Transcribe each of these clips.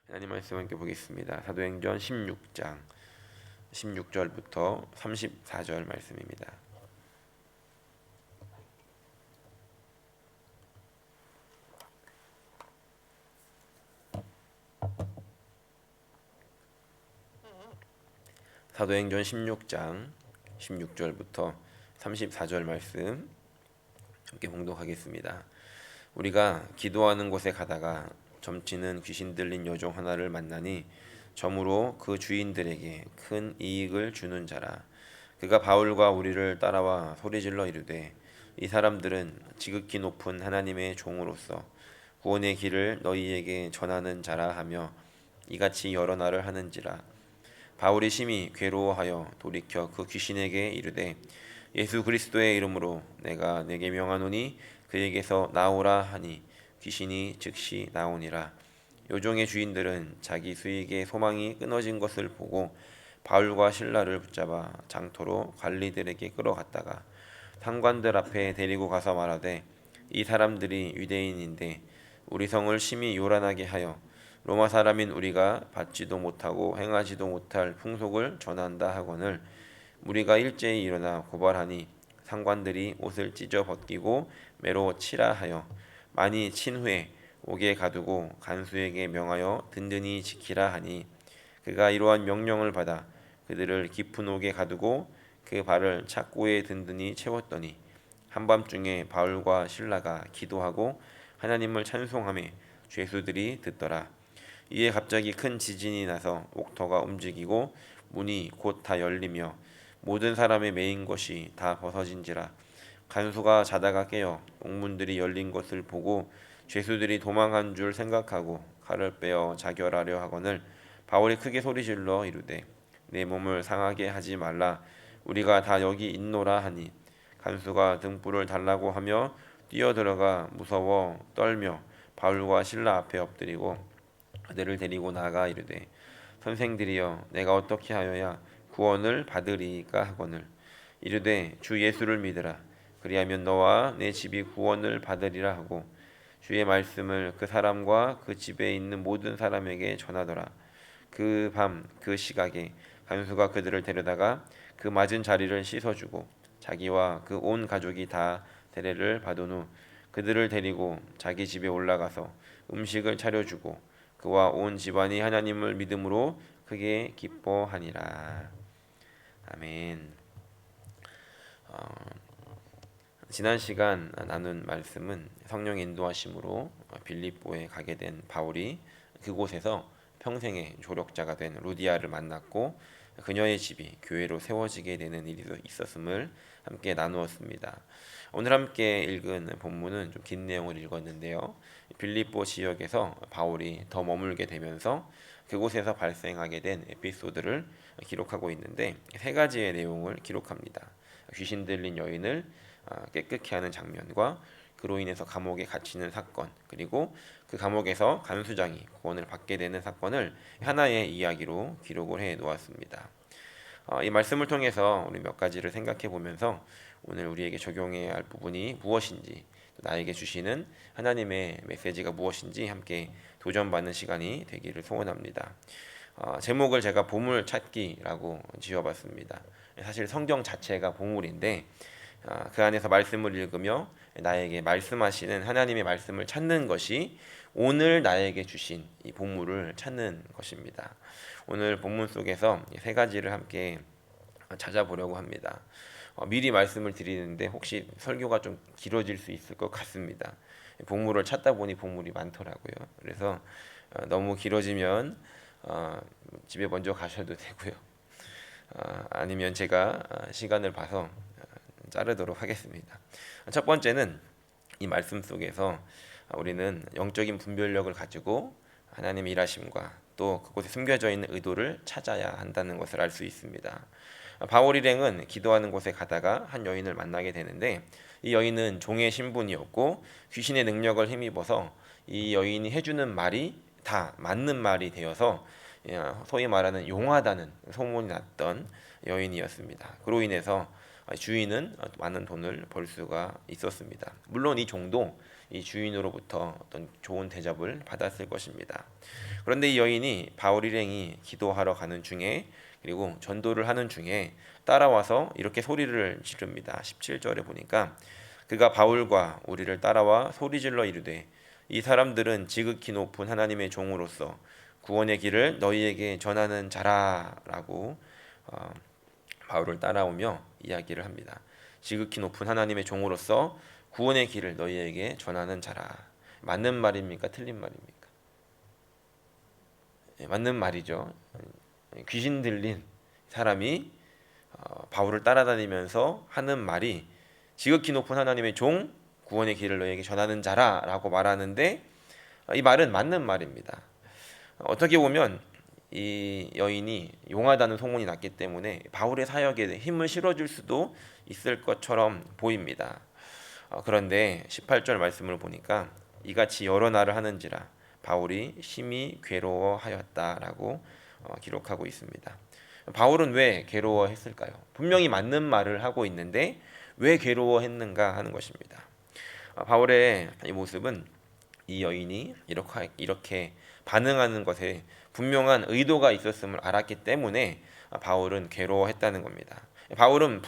하나님 말씀 함께 보겠습니다. 사도행전 16장 16절부터 34절 말씀입니다. 사도행전 16장 16절부터 34절 말씀 함께 봉독하겠습니다. 우리가 기도하는 곳에 가다가 점치는 귀신 들린 여종 하나를 만나니 점으로 그 주인들에게 큰 이익을 주는 자라. 그가 바울과 우리를 따라와 소리질러 이르되 이 사람들은 지극히 높은 하나님의 종으로서 구원의 길을 너희에게 전하는 자라 하며 이같이 여러 날을 하는지라. 바울이 심히 괴로워하여 돌이켜 그 귀신에게 이르되 예수 그리스도의 이름으로 내가 내게 명하노니 그에게서 나오라 하니 귀신이 즉시 나오니라. 요종의 주인들은 자기 수익의 소망이 끊어진 것을 보고 바울과 실라를 붙잡아 장터로 관리들에게 끌어갔다가 상관들 앞에 데리고 가서 말하되 이 사람들이 유대인인데 우리 성을 심히 요란하게 하여 로마 사람인 우리가 받지도 못하고 행하지도 못할 풍속을 전한다 하거늘 무리가 일제히 일어나 고발하니 상관들이 옷을 찢어 벗기고 매로 치라 하여 많이 친 후에 옥에 가두고 간수에게 명하여 든든히 지키라 하니 그가 이러한 명령을 받아 그들을 깊은 옥에 가두고 그 발을 착고에 든든히 채웠더니 한밤중에 바울과 실라가 기도하고 하나님을 찬송하며 죄수들이 듣더라. 이에 갑자기 큰 지진이 나서 옥터가 움직이고 문이 곧 다 열리며 모든 사람의 매인 것이 다 벗어진지라. 간수가 자다가 깨어 옥문들이 열린 것을 보고 죄수들이 도망한 줄 생각하고 칼을 빼어 자결하려 하거늘 바울이 크게 소리질러 이르되 내 몸을 상하게 하지 말라. 우리가 다 여기 있노라 하니 간수가 등불을 달라고 하며 뛰어들어가 무서워 떨며 바울과 실라 앞에 엎드리고 그들을 데리고 나가 이르되 선생들이여 내가 어떻게 하여야 구원을 받으리까 하거늘 이르되 주 예수를 믿으라. 그리하면 너와 내 집이 구원을 받으리라 하고 주의 말씀을 그 사람과 그 집에 있는 모든 사람에게 전하더라. 그 밤 그 시각에 간수가 그들을 데려다가 그 맞은 자리를 씻어주고 자기와 그 온 가족이 다 세례를 받은 후 그들을 데리고 자기 집에 올라가서 음식을 차려주고 그와 온 집안이 하나님을 믿음으로 크게 기뻐하니라. 아멘. 지난 시간 나눈 말씀은 성령 인도하심으로 빌립보에 가게 된 바울이 그곳에서 평생의 조력자가 된 루디아를 만났고 그녀의 집이 교회로 세워지게 되는 일이 있었음을 함께 나누었습니다. 오늘 함께 읽은 본문은 좀 긴 내용을 읽었는데요. 빌립보 지역에서 바울이 더 머물게 되면서 그곳에서 발생하게 된 에피소드를 기록하고 있는데 세 가지의 내용을 기록합니다. 귀신 들린 여인을 깨끗게 하는 장면과 그로 인해서 감옥에 갇히는 사건, 그리고 그 감옥에서 간수장이 구원을 받게 되는 사건을 하나의 이야기로 기록을 해 놓았습니다. 이 말씀을 통해서 우리 몇 가지를 생각해 보면서 오늘 우리에게 적용해야 할 부분이 무엇인지, 나에게 주시는 하나님의 메시지가 무엇인지 함께 도전받는 시간이 되기를 소원합니다. 제목을 제가 보물찾기라고 지어봤습니다. 사실 성경 자체가 보물인데 그 안에서 말씀을 읽으며 나에게 말씀하시는 하나님의 말씀을 찾는 것이 오늘 나에게 주신 이 보물을 찾는 것입니다. 오늘 본문 속에서 세 가지를 함께 찾아보려고 합니다. 미리 말씀을 드리는데 혹시 설교가 좀 길어질 수 있을 것 같습니다. 보물을 찾다 보니 보물이 많더라고요. 그래서 너무 길어지면 집에 먼저 가셔도 되고요. 아니면 제가 시간을 봐서 자르도록 하겠습니다. 첫 번째는 이 말씀 속에서 우리는 영적인 분별력을 가지고 하나님의 일하심과 또 그곳에 숨겨져 있는 의도를 찾아야 한다는 것을 알 수 있습니다. 바울 일행은 기도하는 곳에 가다가 한 여인을 만나게 되는데 이 여인은 종의 신분이었고 귀신의 능력을 힘입어서 이 여인이 해주는 말이 다 맞는 말이 되어서 소위 말하는 용하다는 소문이 났던 여인이었습니다. 그로 인해서 주인은 많은 돈을 벌 수가 있었습니다. 물론 이 종도 이 주인으로부터 어떤 좋은 대접을 받았을 것입니다. 그런데 이 여인이 바울 일행이 기도하러 가는 중에 그리고 전도를 하는 중에 따라와서 이렇게 소리를 지릅니다. 17절에 보니까 그가 바울과 우리를 따라와 소리질러 이르되 이 사람들은 지극히 높은 하나님의 종으로서 구원의 길을 너희에게 전하는 자라라고 바울을 따라오며 이야기를 합니다. 지극히 높은 하나님의 종으로서 구원의 길을 너희에게 전하는 자라. 맞는 말입니까? 틀린 말입니까? 맞는 말이죠. 귀신 들린 사람이 바울을 따라다니면서 하는 말이 지극히 높은 하나님의 종 구원의 길을 너희에게 전하는 자라라고 말하는데 이 말은 맞는 말입니다. 어떻게 보면 이 여인이 용하다는 소문이 났기 때문에 바울의 사역에 힘을 실어줄 수도 있을 것처럼 보입니다. 그런데 18절 말씀을 보니까 이같이 여러 날을 하는지라 바울이 심히 괴로워하였다라고 기록하고 있습니다. 바울은 왜 괴로워했을까요? 분명히 맞는 말을 하고 있는데 왜 괴로워했는가 하는 것입니다. 바울의 이 모습은 이 여인이 이렇게 반응하는 것에 분명한 의도가 있었음을 알았기 때문에 바울은 괴로워했다는 겁니다. 바울은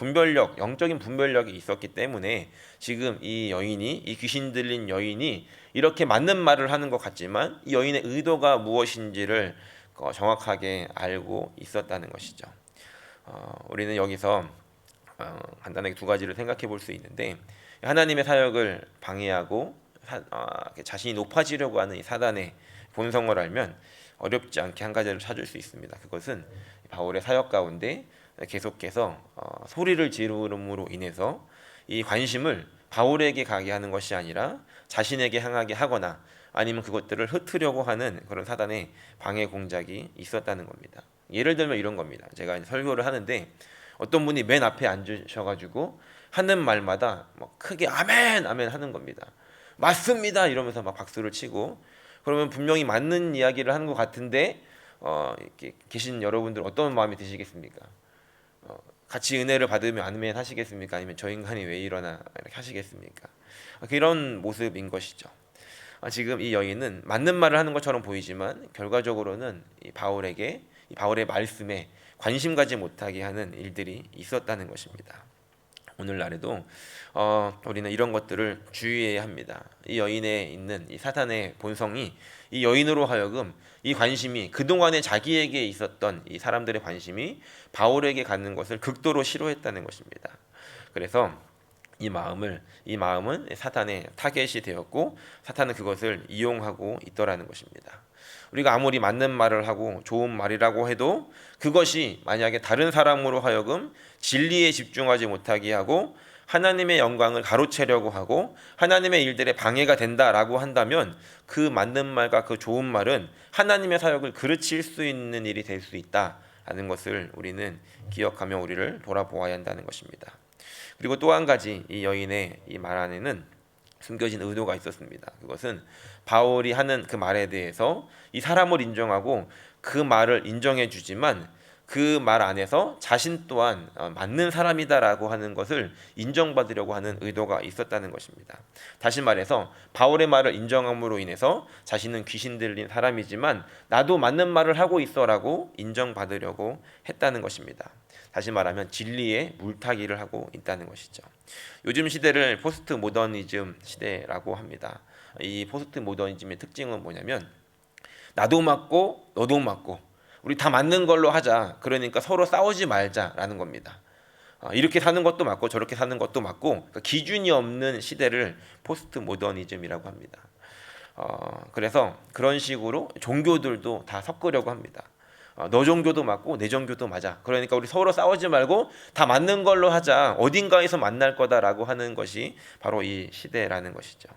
영적인 분별력이 있었기 때문에 지금 이 귀신 들린 여인이 이렇게 맞는 말을 하는 것 같지만 이 여인의 의도가 무엇인지를 정확하게 알고 있었다는 것이죠. 우리는 여기서 간단하게 두 가지를 생각해 볼 수 있는데 하나님의 사역을 방해하고 자신이 높아지려고 하는 이 사단의 본성을 알면 어렵지 않게 한 가지를 찾을 수 있습니다. 그것은 바울의 사역 가운데 계속해서 소리를 지름으로 인해서 이 관심을 바울에게 가게 하는 것이 아니라 자신에게 향하게 하거나 아니면 그것들을 흩으려고 하는 그런 사단의 방해 공작이 있었다는 겁니다. 예를 들면 이런 겁니다. 제가 설교를 하는데 어떤 분이 맨 앞에 앉으셔가지고 하는 말마다 크게 아멘 아멘 하는 겁니다. 맞습니다 이러면서 막 박수를 치고 그러면 분명히 맞는 이야기를 하는 것 같은데 이렇게 계신 여러분들 어떤 마음이 드시겠습니까? 같이 은혜를 받으면 아멘 하시겠습니까? 아니면 저 인간이 왜 이러나 이렇게 하시겠습니까? 그런 모습인 것이죠. 지금 이 여인은 맞는 말을 하는 것처럼 보이지만 결과적으로는 바울의 말씀에 관심 가지 못하게 하는 일들이 있었다는 것입니다. 오늘날에도 우리는 이런 것들을 주의해야 합니다. 이 여인에 있는 이 사탄의 본성이 이 여인으로 하여금 이 관심이 그동안에 자기에게 있었던 이 사람들의 관심이 바울에게 가는 것을 극도로 싫어했다는 것입니다. 그래서 이 마음은 사탄의 타겟이 되었고 사탄은 그것을 이용하고 있더라는 것입니다. 우리가 아무리 맞는 말을 하고 좋은 말이라고 해도 그것이 만약에 다른 사람으로 하여금 진리에 집중하지 못하게 하고 하나님의 영광을 가로채려고 하고 하나님의 일들에 방해가 된다라고 한다면 그 맞는 말과 그 좋은 말은 하나님의 사역을 그르칠 수 있는 일이 될 수 있다라는 것을 우리는 기억하며 우리를 돌아보아야 한다는 것입니다. 그리고 또 한 가지 이 여인의 이 말 안에는 숨겨진 의도가 있었습니다. 그것은 바울이 하는 그 말에 대해서 이 사람을 인정하고 그 말을 인정해 주지만 그 말 안에서 자신 또한 맞는 사람이다라고 하는 것을 인정받으려고 하는 의도가 있었다는 것입니다. 다시 말해서 바울의 말을 인정함으로 인해서 자신은 귀신 들린 사람이지만 나도 맞는 말을 하고 있어라고 인정받으려고 했다는 것입니다. 다시 말하면 진리에 물타기를 하고 있다는 것이죠. 요즘 시대를 포스트 모더니즘 시대라고 합니다. 이 포스트 모더니즘의 특징은 뭐냐면 나도 맞고 너도 맞고 우리 다 맞는 걸로 하자. 그러니까 서로 싸우지 말자라는 겁니다. 이렇게 사는 것도 맞고 저렇게 사는 것도 맞고 그러니까 기준이 없는 시대를 포스트 모더니즘이라고 합니다. 그래서 그런 식으로 종교들도 다 섞으려고 합니다. 너 종교도 맞고 내 종교도 맞아. 그러니까 우리 서로 싸우지 말고 다 맞는 걸로 하자. 어딘가에서 만날 거다라고 하는 것이 바로 이 시대라는 것이죠.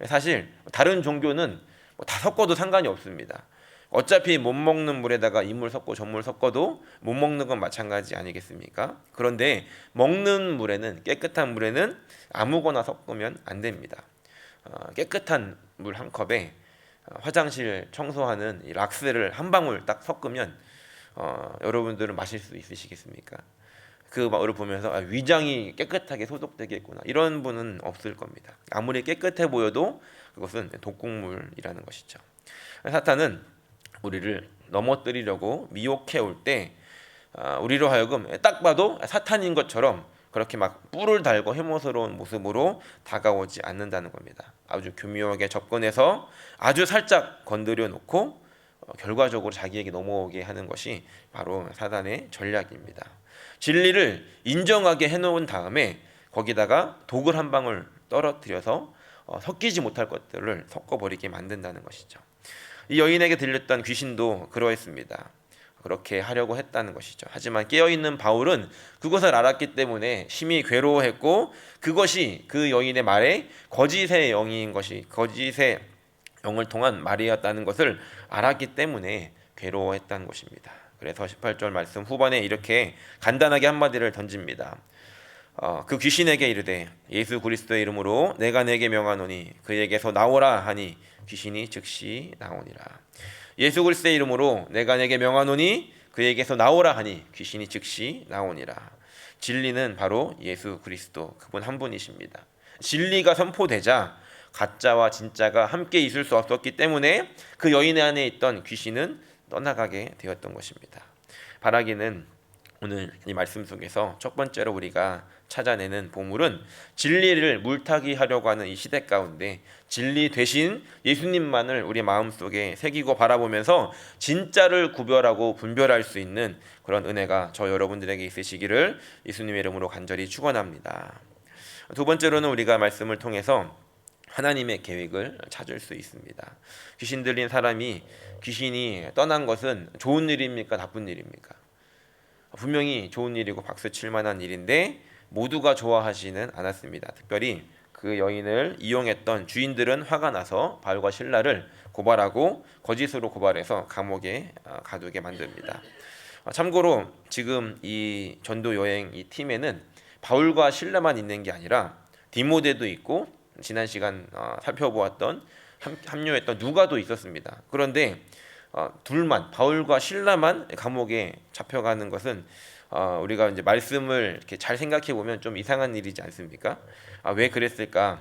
사실 다른 종교는 다 섞어도 상관이 없습니다. 어차피 못 먹는 물에다가 이 물 섞고 저 물 섞어도 못 먹는 건 마찬가지 아니겠습니까? 그런데 먹는 물에는 깨끗한 물에는 아무거나 섞으면 안 됩니다. 깨끗한 물 한 컵에 화장실 청소하는 이 락스를 한 방울 딱 섞으면 여러분들은 마실 수 있으시겠습니까? 그 마을을 보면서 위장이 깨끗하게 소독되겠구나 이런 분은 없을 겁니다. 아무리 깨끗해 보여도 그것은 독극물이라는 것이죠. 사탄은 우리를 넘어뜨리려고 미혹해 올 때 우리로 하여금 딱 봐도 사탄인 것처럼 그렇게 막 뿔을 달고 혐오스러운 모습으로 다가오지 않는다는 겁니다. 아주 교묘하게 접근해서 아주 살짝 건드려 놓고 결과적으로 자기에게 넘어오게 하는 것이 바로 사단의 전략입니다. 진리를 인정하게 해놓은 다음에 거기다가 독을 한 방울 떨어뜨려서 섞이지 못할 것들을 섞어버리게 만든다는 것이죠. 이 여인에게 들렸던 귀신도 그러했습니다. 그렇게 하려고 했다는 것이죠. 하지만 깨어있는 바울은 그것을 알았기 때문에 심히 괴로워했고 그것이 그 여인의 말에 거짓의 영인 것이 거짓의 영을 통한 말이었다는 것을 알았기 때문에 괴로워했다는 것입니다. 그래서 18절 말씀 후반에 이렇게 간단하게 한마디를 던집니다. 그 귀신에게 이르되 예수 그리스도의 이름으로 내가 내게 명하노니 그에게서 나오라 하니 귀신이 즉시 나오니라. 예수 그리스도의 이름으로 내가 내게 명하노니 그에게서 나오라 하니 귀신이 즉시 나오니라. 진리는 바로 예수 그리스도 그분 한 분이십니다. 진리가 선포되자 가짜와 진짜가 함께 있을 수 없었기 때문에 그 여인의 안에 있던 귀신은 떠나가게 되었던 것입니다. 바라기는 오늘 이 말씀 속에서 첫 번째로 우리가 찾아내는 보물은 진리를 물타기 하려고 하는 이 시대 가운데 진리 대신 예수님만을 우리 마음속에 새기고 바라보면서 진짜를 구별하고 분별할 수 있는 그런 은혜가 저 여러분들에게 있으시기를 예수님의 이름으로 간절히 축원합니다. 두 번째로는 우리가 말씀을 통해서 하나님의 계획을 찾을 수 있습니다. 귀신 들린 사람이 귀신이 떠난 것은 좋은 일입니까? 나쁜 일입니까? 분명히 좋은 일이고 박수 칠 만한 일인데 모두가 좋아하지는 않았습니다. 특별히 그 여인을 이용했던 주인들은 화가 나서 바울과 실라를 고발하고 거짓으로 고발해서 감옥에 가두게 만듭니다. 참고로 지금 이 전도 여행 이 팀에는 바울과 실라만 있는 게 아니라 디모데도 있고 지난 시간 살펴보았던 합류했던 누가도 있었습니다. 그런데 둘만 바울과 실라만 감옥에 잡혀가는 것은 우리가 이제 말씀을 이렇게 잘 생각해 보면 좀 이상한 일이지 않습니까? 왜 그랬을까?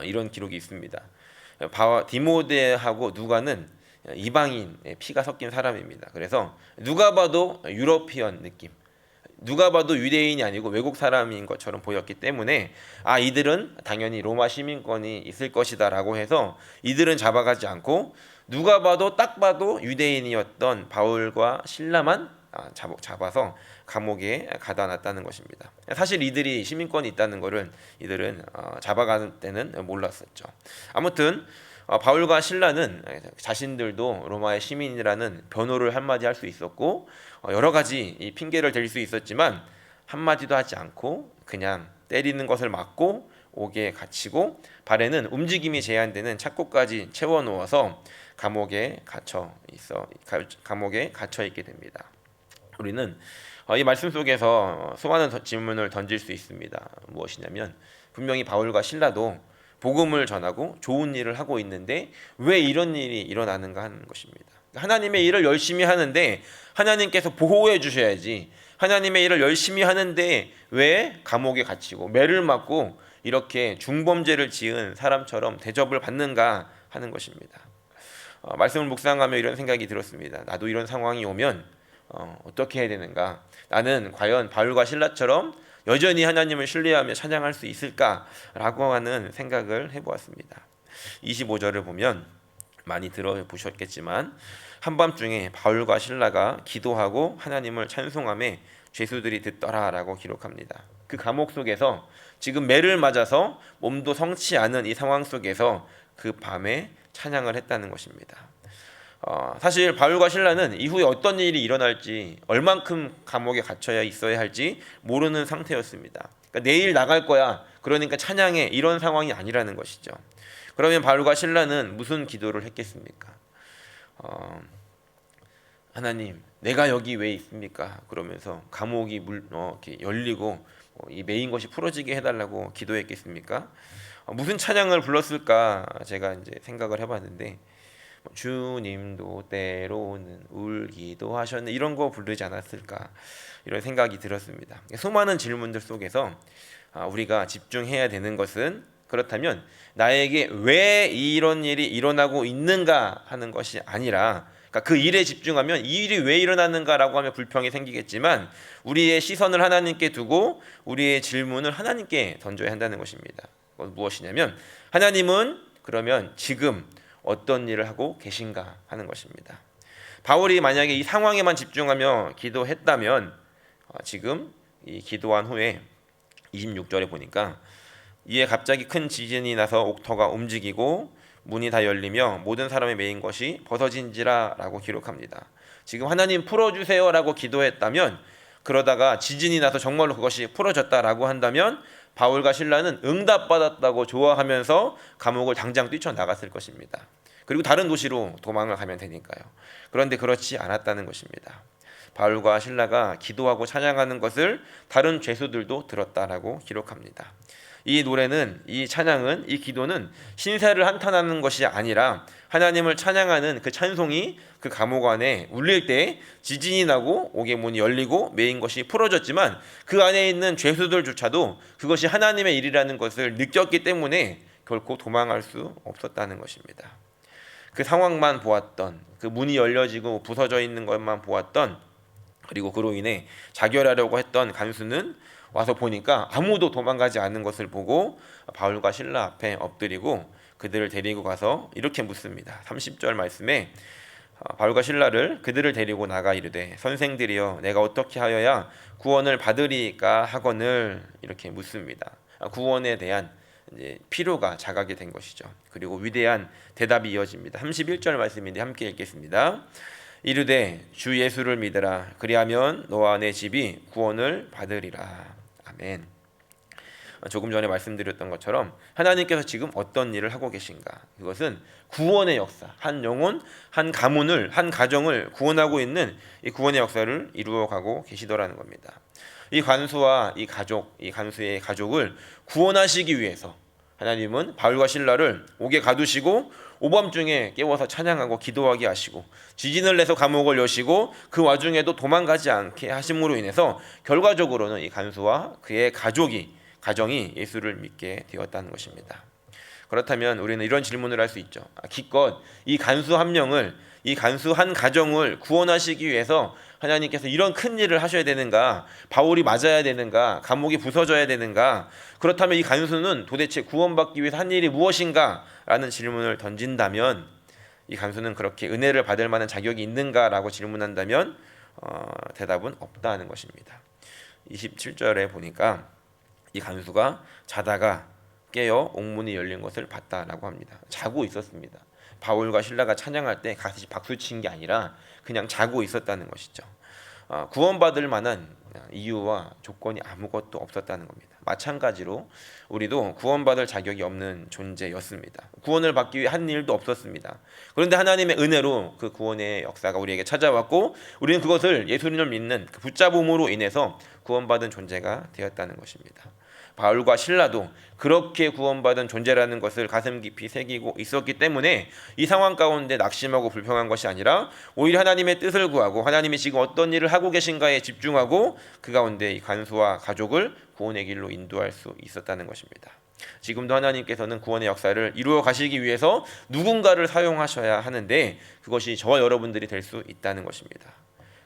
이런 기록이 있습니다. 디모데하고 누가는 이방인의 피가 섞인 사람입니다. 그래서 누가 봐도 유러피언 느낌, 누가 봐도 유대인이 아니고 외국 사람인 것처럼 보였기 때문에 이들은 당연히 로마 시민권이 있을 것이다라고 해서 이들은 잡아가지 않고 누가 봐도 딱 봐도 유대인이었던 바울과 실라만 잡아서 감옥에 가다 놨다는 것입니다. 사실 이들이 시민권이 있다는 것을 이들은 잡아가는 때는 몰랐었죠. 아무튼 바울과 실라는 자신들도 로마의 시민이라는 변호를 한마디 할 수 있었고 여러 가지 이 핑계를 댈 수 있었지만 한마디도 하지 않고 그냥 때리는 것을 막고 옥에 갇히고 발에는 움직임이 제한되는 착고까지 채워놓아서 감옥에 갇혀 있게 됩니다. 우리는 이 말씀 속에서 수많은 질문을 던질 수 있습니다. 무엇이냐면 분명히 바울과 실라도 복음을 전하고 좋은 일을 하고 있는데 왜 이런 일이 일어나는가 하는 것입니다. 하나님의 일을 열심히 하는데 하나님께서 보호해 주셔야지 하나님의 일을 열심히 하는데 왜 감옥에 갇히고 매를 맞고 이렇게 중범죄를 지은 사람처럼 대접을 받는가 하는 것입니다. 말씀을 묵상하며 이런 생각이 들었습니다. 나도 이런 상황이 오면 어떻게 해야 되는가? 나는 과연 바울과 실라처럼 여전히 하나님을 신뢰하며 찬양할 수 있을까라고 하는 생각을 해보았습니다. 25절을 보면 많이 들어보셨겠지만 한밤중에 바울과 실라가 기도하고 하나님을 찬송하며 죄수들이 듣더라라고 기록합니다. 그 감옥 속에서 지금 매를 맞아서 몸도 성치 않은 이 상황 속에서 그 밤에 찬양을 했다는 것입니다. 사실 바울과 실라는 이후에 어떤 일이 일어날지 얼만큼 감옥에 갇혀야 있어야 할지 모르는 상태였습니다. 그러니까 내일 나갈 거야 그러니까 찬양해 이런 상황이 아니라는 것이죠. 그러면 바울과 실라는 무슨 기도를 했겠습니까? 하나님 내가 여기 왜 있습니까? 그러면서 감옥이 이렇게 열리고 이 매인 것이 풀어지게 해달라고 기도했겠습니까? 무슨 찬양을 불렀을까 제가 이제 생각을 해봤는데 주님도 때로는 기도하셨네 이런 거 부르지 않았을까 이런 생각이 들었습니다. 수많은 질문들 속에서 우리가 집중해야 되는 것은 그렇다면 나에게 왜 이런 일이 일어나고 있는가 하는 것이 아니라 그러니까 그 일에 집중하면 이 일이 왜 일어나는가라고 하면 불평이 생기겠지만 우리의 시선을 하나님께 두고 우리의 질문을 하나님께 던져야 한다는 것입니다. 무엇이냐면 하나님은 그러면 지금 어떤 일을 하고 계신가 하는 것입니다. 바울이 만약에 이 상황에만 집중하며 기도했다면 지금 이 기도한 후에 26절에 보니까 이에 갑자기 큰 지진이 나서 옥터가 움직이고 문이 다 열리며 모든 사람의 메인 것이 벗어진지라 라고 기록합니다. 지금 하나님 풀어주세요 라고 기도했다면 그러다가 지진이 나서 정말로 그것이 풀어졌다라고 한다면 바울과 실라는 응답받았다고 좋아하면서 감옥을 당장 뛰쳐나갔을 것입니다. 그리고 다른 도시로 도망을 가면 되니까요. 그런데 그렇지 않았다는 것입니다. 바울과 실라가 기도하고 찬양하는 것을 다른 죄수들도 들었다라고 기록합니다. 이 노래는, 이 찬양은, 이 기도는 신세를 한탄하는 것이 아니라 하나님을 찬양하는 그 찬송이 그 감옥 안에 울릴 때 지진이 나고 옥의 문이 열리고 메인 것이 풀어졌지만 그 안에 있는 죄수들조차도 그것이 하나님의 일이라는 것을 느꼈기 때문에 결코 도망할 수 없었다는 것입니다. 그 상황만 보았던, 그 문이 열려지고 부서져 있는 것만 보았던, 그리고 그로 인해 자결하려고 했던 간수는 와서 보니까 아무도 도망가지 않는 것을 보고 바울과 실라 앞에 엎드리고 그들을 데리고 가서 이렇게 묻습니다. 30절 말씀에 바울과 실라를 그들을 데리고 나가 이르되 선생들이여 내가 어떻게 하여야 구원을 받으리까 하거늘 이렇게 묻습니다. 구원에 대한 이제 필요가 자각이 된 것이죠. 그리고 위대한 대답이 이어집니다. 31절 말씀인데 함께 읽겠습니다. 이르되 주 예수를 믿으라 그리하면 너와 내 집이 구원을 받으리라. 아멘. 조금 전에 말씀드렸던 것처럼 하나님께서 지금 어떤 일을 하고 계신가? 그것은 구원의 역사, 한 영혼, 한 가문을, 한 가정을 구원하고 있는 이 구원의 역사를 이루어가고 계시더라는 겁니다. 이 간수와 이 가족, 이 간수의 가족을 구원하시기 위해서 하나님은 바울과 실라를 옥에 가두시고 오밤중에 깨워서 찬양하고 기도하게 하시고 지진을 내서 감옥을 여시고 그 와중에도 도망가지 않게 하심으로 인해서 결과적으로는 이 간수와 그의 가정이 예수를 믿게 되었다는 것입니다. 그렇다면 우리는 이런 질문을 할 수 있죠. 기껏 이 간수 한 명을, 이 간수 한 가정을 구원하시기 위해서 하나님께서 이런 큰 일을 하셔야 되는가? 바울이 맞아야 되는가? 감옥이 부서져야 되는가? 그렇다면 이 간수는 도대체 구원받기 위해서 한 일이 무엇인가? 라는 질문을 던진다면 이 간수는 그렇게 은혜를 받을 만한 자격이 있는가? 라고 질문한다면 대답은 없다는 것입니다. 27절에 보니까 이 간수가 자다가 깨어 옥문이 열린 것을 봤다라고 합니다. 자고 있었습니다. 바울과 실라가 찬양할 때 같이 박수친 게 아니라 그냥 자고 있었다는 것이죠. 구원받을 만한 이유와 조건이 아무것도 없었다는 겁니다. 마찬가지로 우리도 구원받을 자격이 없는 존재였습니다. 구원을 받기 위해 한 일도 없었습니다. 그런데 하나님의 은혜로 그 구원의 역사가 우리에게 찾아왔고 우리는 그것을 예수님을 믿는 그 붙잡음으로 인해서 구원받은 존재가 되었다는 것입니다. 바울과 실라도 그렇게 구원받은 존재라는 것을 가슴 깊이 새기고 있었기 때문에 이 상황 가운데 낙심하고 불평한 것이 아니라 오히려 하나님의 뜻을 구하고 하나님이 지금 어떤 일을 하고 계신가에 집중하고 그 가운데 이 간수와 가족을 구원의 길로 인도할 수 있었다는 것입니다. 지금도 하나님께서는 구원의 역사를 이루어 가시기 위해서 누군가를 사용하셔야 하는데 그것이 저와 여러분들이 될 수 있다는 것입니다.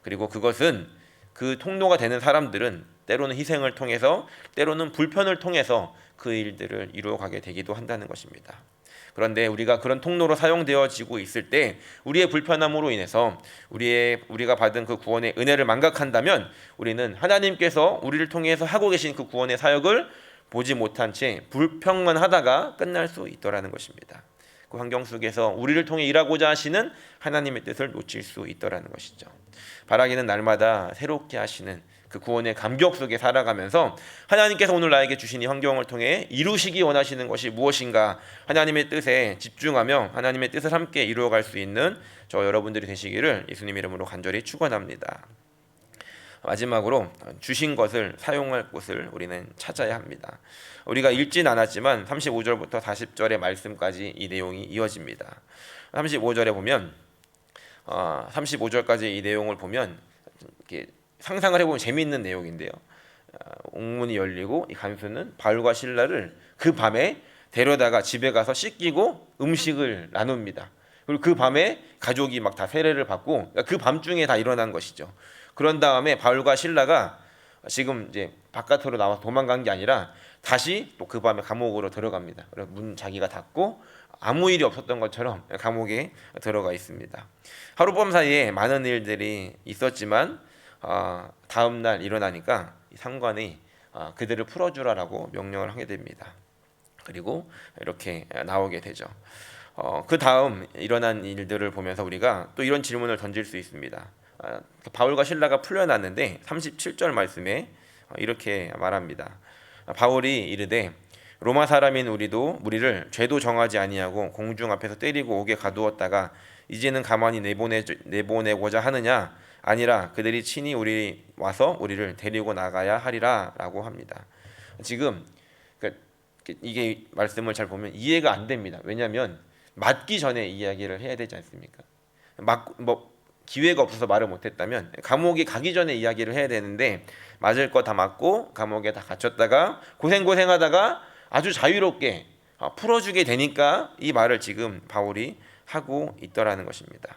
그리고 그것은 그 통로가 되는 사람들은 때로는 희생을 통해서 때로는 불편을 통해서 그 일들을 이루어가게 되기도 한다는 것입니다. 그런데 우리가 그런 통로로 사용되어지고 있을 때 우리의 불편함으로 인해서 우리가 받은 그 구원의 은혜를 망각한다면 우리는 하나님께서 우리를 통해서 하고 계신 그 구원의 사역을 보지 못한 채 불평만 하다가 끝날 수 있더라는 것입니다. 그 환경 속에서 우리를 통해 일하고자 하시는 하나님의 뜻을 놓칠 수 있더라는 것이죠. 바라기는 날마다 새롭게 하시는 그 구원의 감격 속에 살아가면서 하나님께서 오늘 나에게 주신 이 환경을 통해 이루시기 원하시는 것이 무엇인가 하나님의 뜻에 집중하며 하나님의 뜻을 함께 이루어갈 수 있는 저 여러분들이 되시기를 예수님 이름으로 간절히 축원합니다. 마지막으로 주신 것을 사용할 곳을 우리는 찾아야 합니다. 우리가 읽진 않았지만 35절부터 40절의 말씀까지 이 내용이 이어집니다. 35절에 보면 35절까지 이 내용을 보면 이렇게 상상을 해보면 재미있는 내용인데요. 옥문이 열리고 이 간수는 바울과 실라를 그 밤에 데려다가 집에 가서 씻기고 음식을 나눕니다. 그리고 그 밤에 가족이 막 다 세례를 받고 그 밤중에 다 일어난 것이죠. 그런 다음에 바울과 실라가 지금 이제 바깥으로 나와서 도망간 게 아니라 다시 또 그 밤에 감옥으로 들어갑니다. 그래서 문 자기가 닫고 아무 일이 없었던 것처럼 감옥에 들어가 있습니다. 하룻밤 사이에 많은 일들이 있었지만 다음 날 일어나니까 상관이 그들을 풀어주라라고 명령을 하게 됩니다. 그리고 이렇게 나오게 되죠. 그 다음 일어난 일들을 보면서 우리가 또 이런 질문을 던질 수 있습니다. 바울과 실라가 풀려났는데 37절 말씀에 이렇게 말합니다. 바울이 이르되 로마 사람인 우리를 죄도 정하지 아니하고 공중 앞에서 때리고 옥에 가두었다가 이제는 가만히 내보내고자 하느냐? 아니라 그들이 친히 우리 와서 우리를 데리고 나가야 하리라라고 합니다. 지금 이게 말씀을 잘 보면 이해가 안 됩니다. 왜냐하면 맞기 전에 이야기를 해야 되지 않습니까? 기회가 없어서 말을 못했다면 감옥에 가기 전에 이야기를 해야 되는데 맞을 거 다 맞고 감옥에 다 갇혔다가 고생하다가 아주 자유롭게 풀어주게 되니까 이 말을 지금 바울이 하고 있더라는 것입니다.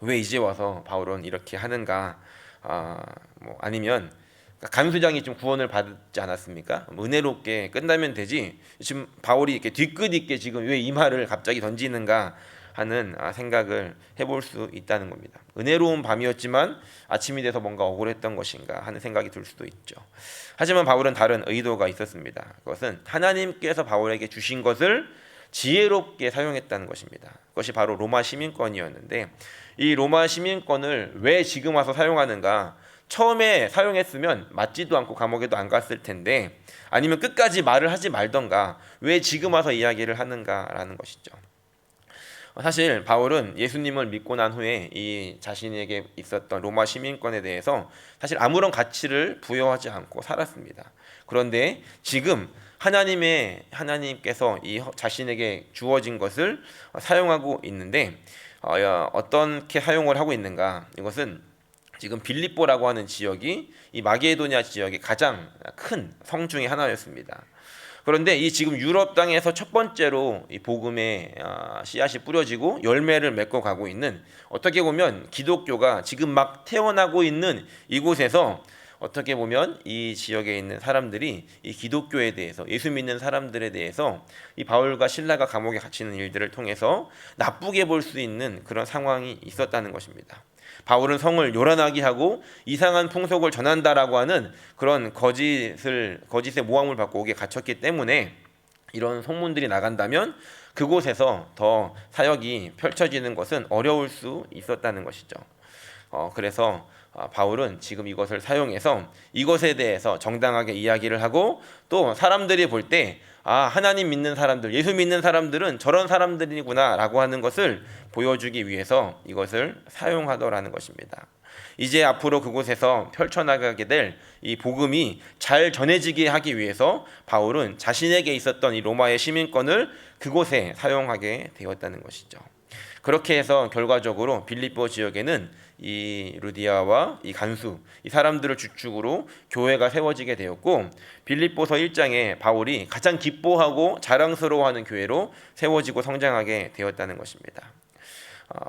왜 이제 와서 바울은 이렇게 하는가? 아니면 간수장이 좀 구원을 받지 않았습니까? 은혜롭게 끝나면 되지. 지금 바울이 이렇게 뒤끝 있게 지금 왜 이 말을 갑자기 던지는가 하는 생각을 해볼 수 있다는 겁니다. 은혜로운 밤이었지만 아침이 돼서 뭔가 억울했던 것인가 하는 생각이 들 수도 있죠. 하지만 바울은 다른 의도가 있었습니다. 그것은 하나님께서 바울에게 주신 것을 지혜롭게 사용했다는 것입니다. 그것이 바로 로마 시민권이었는데 이 로마 시민권을 왜 지금 와서 사용하는가? 처음에 사용했으면 맞지도 않고 감옥에도 안 갔을 텐데 아니면 끝까지 말을 하지 말던가 왜 지금 와서 이야기를 하는가라는 것이죠. 사실 바울은 예수님을 믿고 난 후에 이 자신에게 있었던 로마 시민권에 대해서 사실 아무런 가치를 부여하지 않고 살았습니다. 그런데 지금 하나님께서 이 자신에게 주어진 것을 사용하고 있는데 어떻게 사용을 하고 있는가? 이것은 지금 빌립보라고 하는 지역이 이 마게도냐 지역의 가장 큰 성 중의 하나였습니다. 그런데 이 지금 유럽 땅에서 첫 번째로 이 복음의 씨앗이 뿌려지고 열매를 맺고 가고 있는 어떻게 보면 기독교가 지금 막 태어나고 있는 이곳에서 어떻게 보면 이 지역에 있는 사람들이 이 기독교에 대해서 예수 믿는 사람들에 대해서 이 바울과 실라가 감옥에 갇히는 일들을 통해서 나쁘게 볼 수 있는 그런 상황이 있었다는 것입니다. 바울은 성을 요란하게 하고 이상한 풍속을 전한다라고 하는 그런 거짓의 모함을 받고 옥에 갇혔기 때문에 이런 소문들이 나간다면 그곳에서 더 사역이 펼쳐지는 것은 어려울 수 있었다는 것이죠. 그래서 바울은 지금 이것을 사용해서 이것에 대해서 정당하게 이야기를 하고 또 사람들이 볼 때 하나님 믿는 사람들, 예수 믿는 사람들은 저런 사람들이구나 라고 하는 것을 보여주기 위해서 이것을 사용하더라는 것입니다. 이제 앞으로 그곳에서 펼쳐나가게 될 이 복음이 잘 전해지게 하기 위해서 바울은 자신에게 있었던 이 로마의 시민권을 그곳에 사용하게 되었다는 것이죠. 그렇게 해서 결과적으로 빌립보 지역에는 이 루디아와 이 간수, 이 사람들을 주축으로 교회가 세워지게 되었고 빌립보서 1장에 바울이 가장 기뻐하고 자랑스러워하는 교회로 세워지고 성장하게 되었다는 것입니다.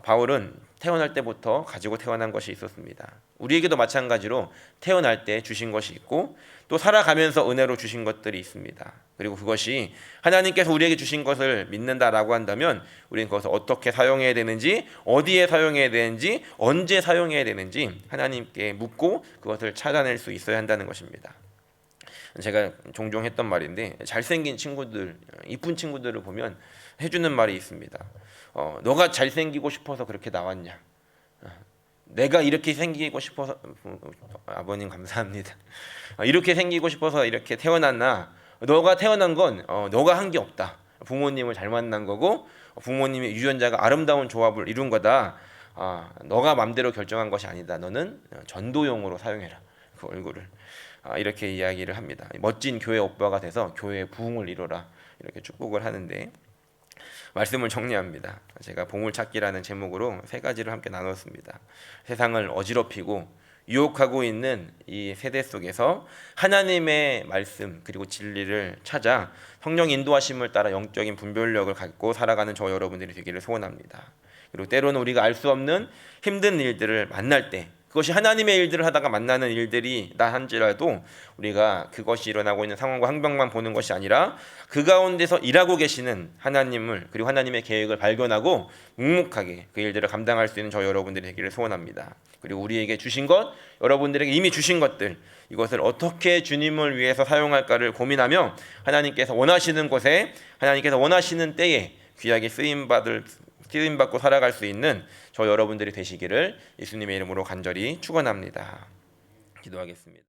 바울은 태어날 때부터 가지고 태어난 것이 있었습니다. 우리에게도 마찬가지로 태어날 때 주신 것이 있고 또 살아가면서 은혜로 주신 것들이 있습니다. 그리고 그것이 하나님께서 우리에게 주신 것을 믿는다라고 한다면 우리는 그것을 어떻게 사용해야 되는지, 어디에 사용해야 되는지, 언제 사용해야 되는지 하나님께 묻고 그것을 찾아낼 수 있어야 한다는 것입니다. 제가 종종 했던 말인데 잘생긴 친구들, 이쁜 친구들을 보면 해주는 말이 있습니다. 너가 잘생기고 싶어서 그렇게 나왔냐? 내가 이렇게 생기고 싶어서 아버님 감사합니다. 이렇게 생기고 싶어서 이렇게 태어났나? 너가 태어난 건 너가 한 게 없다. 부모님을 잘 만난 거고 부모님의 유전자가 아름다운 조합을 이룬 거다. 너가 맘대로 결정한 것이 아니다. 너는 전도용으로 사용해라. 그 얼굴을 이렇게 이야기를 합니다. 멋진 교회 오빠가 돼서 교회의 부흥을 이뤄라. 이렇게 축복을 하는데 말씀을 정리합니다. 제가 보물찾기라는 제목으로 세 가지를 함께 나눴습니다. 세상을 어지럽히고 유혹하고 있는 이 세대 속에서 하나님의 말씀 그리고 진리를 찾아 성령 인도하심을 따라 영적인 분별력을 갖고 살아가는 저 여러분들이 되기를 소원합니다. 그리고 때로는 우리가 알 수 없는 힘든 일들을 만날 때, 그것이 하나님의 일들을 하다가 만나는 일들이다 한지라도 우리가 그것이 일어나고 있는 상황과 환경만 보는 것이 아니라 그 가운데서 일하고 계시는 하나님을, 그리고 하나님의 계획을 발견하고 묵묵하게 그 일들을 감당할 수 있는 저 여러분들이 되기를 소원합니다. 그리고 우리에게 주신 것, 여러분들에게 이미 주신 것들, 이것을 어떻게 주님을 위해서 사용할까를 고민하며 하나님께서 원하시는 곳에, 하나님께서 원하시는 때에 귀하게 쓰임받고 살아갈 수 있는 저 여러분들이 되시기를 예수님의 이름으로 간절히 축원합니다. 기도하겠습니다.